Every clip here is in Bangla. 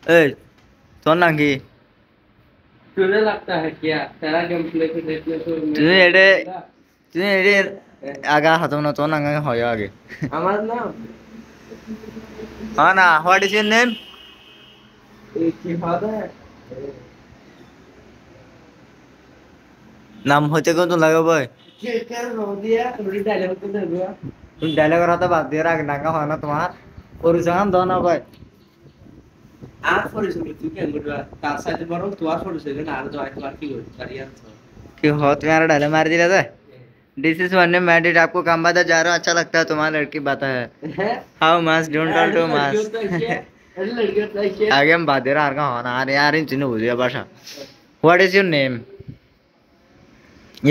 ए তোর নাম কি? तुझे लगता है क्या तेरा गेम प्ले को देखने से তুমি मेरे এডে लगेगा? তুমি এডে আগা হাতম না তোর নাম হয় আগে। हमारा नाम হ্যাঁ না, হোয়াট ইজ ইউর নেম? एक ही बात है। নাম হইতে কত লাগে ভাই? क्या रो दिया थोड़ी डायलॉग तो दे दो। তুমি ডায়লগের হাতে বাদ দিয়ে রাখ নাঙ্গা হয় না তোমার পরিচয় দাও না ভাই। আর পরিচয় তুই কেন করবা তার সাথে বরং তোমার পরিচয় না আর জয় তোমার কি করতে পারি আর कि हो तुम्हारा डायलॉग मार दिया था। दिस इज वन नेम मैडिट आपको काम बता जा रहा अच्छा लगता है तुम्हारा लड़की बात है है how much don't talk too much लड़कियों तो क्या अरे लड़कियों तो क्या आगे हम बात दे रहा हर होना अरे यार इन चिन्ह बुझिया भाषा what is your name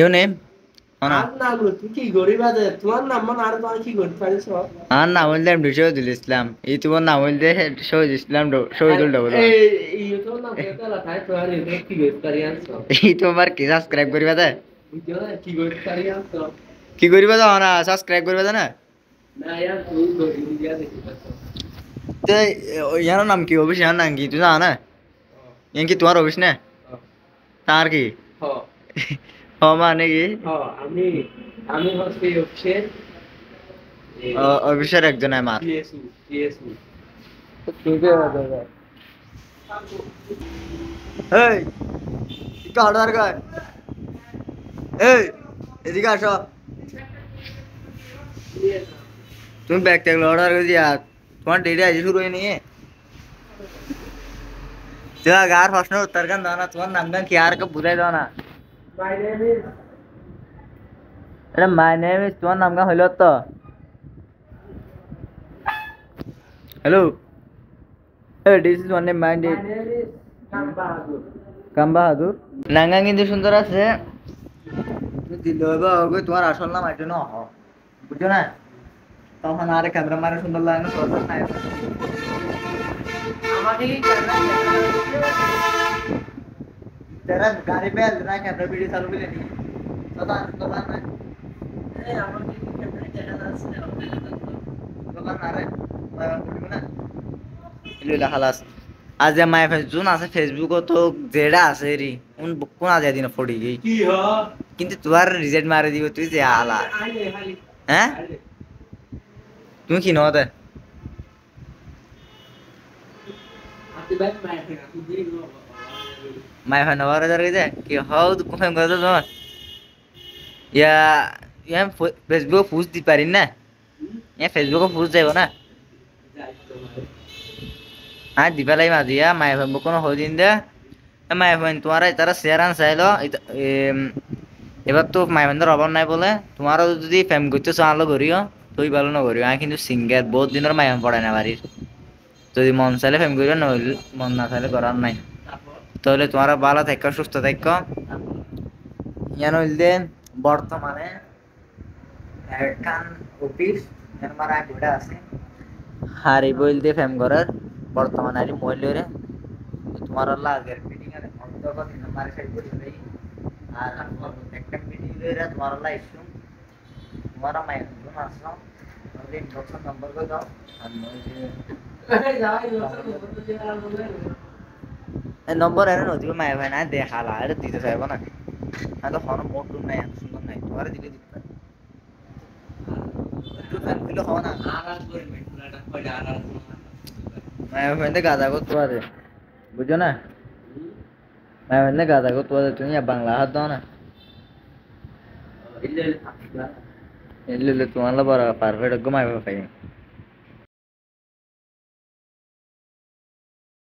your name होना আর নাম লো তুই কি গরিব আছে তোমার নাম মানে আর তোমার কি করতে পারিস हाँ ना बोल दे शहीदुल इस्लाम ये तो ना बोल दे शहीद इस्लाम शहीदुल डबल এই ইউটিউব নাম কেটে লাগাই তো আর এটা কি করতে পারি আর ये तो हमार की सब्सक्राइब करी बात है বুঝছো না কি করতে পারি আর की करी बात है ना सब्सक्राइब करी बात है ना না यार তুই গরিব দিয়া দেখি পাচ্ছ तो यार नाम की ऑफिस यार नाम की तू ना ना ये की तुम्हारा ऑफिस ने तार की হ हाँ माने की হ আমি আমি হচ্ছে অফিসের অফিসের একজন আমার পিএসইউ পিএসইউ ठीक है এই কি অর্ডার কর এই এদিকে আসো তুমি ব্যাগ ট্যাগ অর্ডার করে দিয়া তোমার ডেটে আজ শুরু হয়নি যা গার প্রশ্নের উত্তর গান দাও না তোমার নাম গান কি আর কে বুঝাই দাও না মাই নেম ইজ আরে মাই নেম ইজ তোমার নাম গান হইল তো হ্যালো এই this is one name my my name is Kam Bahadur Kam Bahadur নাঙ্গা কিন্তু সুন্দর আছে দিল হবে তোমার আসল নাম এটা না বুঝছো না তখন আরে ক্যামেরা মারে সুন্দর লাগে না সরকার নাই আমাকে কি করনা तेरा गाड़ी पे ना कैमरा वीडियो चालू भी लेनी दुकान में এই আমাকে কি করনা জানা আছে दुकान आ रहा है ना इल्ला खलास आज या माय फेसबुक আছে ফেসবুক তো যেটা আছে রি কোন আজ দিন ফড়ি গই কি হ কিন্তু তোমার রিজেক্ট মারে দিব তুই যে আলা আইলে খালি হ্যাঁ তুমি কি নতে আপনি ভাই মাই ফেরা তুই দিই গো माय फैन नवार हजार के कि हाउ तू कम कर दो या या फेसबुक पूछ दी पारी ना या फेसबुक को पूछ जाइबो ना हाँ दिपालाई मा दिया माय फैन को हो दिन दे माय फैन तुम्हारा इतारा शेयर आन চাইলো এবার তো মাই ফ্যানদের অভাব নাই বলে তোমারও যদি ফ্যাম করতে চালো করিও তুই ভালো না করিও আমি কিন্তু সিঙ্গার বহুত দিনের মাই ফ্যান পড়ায় না বাড়ির যদি মন চাইলে ফ্যাম করিও না মন না চাইলে করার নাই তাহলে তোমরা ভালো থাকো সুস্থ থাকো ইয়ান হইলে বর্তমানে একখান অফিস এর মারা ভিড়া আছে হারি বলতে ফেম করার বর্তমানে আরি মহিলারে তোমার লাগের মিটিং এর অন্তত দিন মারি সাইড করে দেই আর একটা মিটিং এর তোমার লাইভ শুন তোমার মাই ফোন আসলো তাহলে ইনবক্স নাম্বার কো দাও আর মই যে যাই তো যারা বলে নম্বর এর নদী মাই ভাই না দেখালা আর দিতে চাইবো না না তো হন মোট নাই এত সুন্দর নাই তোমার দিকে দিতে পারে একটু ফ্যান দিলে হয় না আরাম করে মেট্রোটা কইরা আরাম মাই ভাই নে গাদা কো তোয়ারে বুঝো না মাই ভাই নে গাদা কো তোয়ারে তুমি বাংলা হাত দাও না ইল্লে এলে তোমার লা বড় পারফেক্ট গো মাই ভাই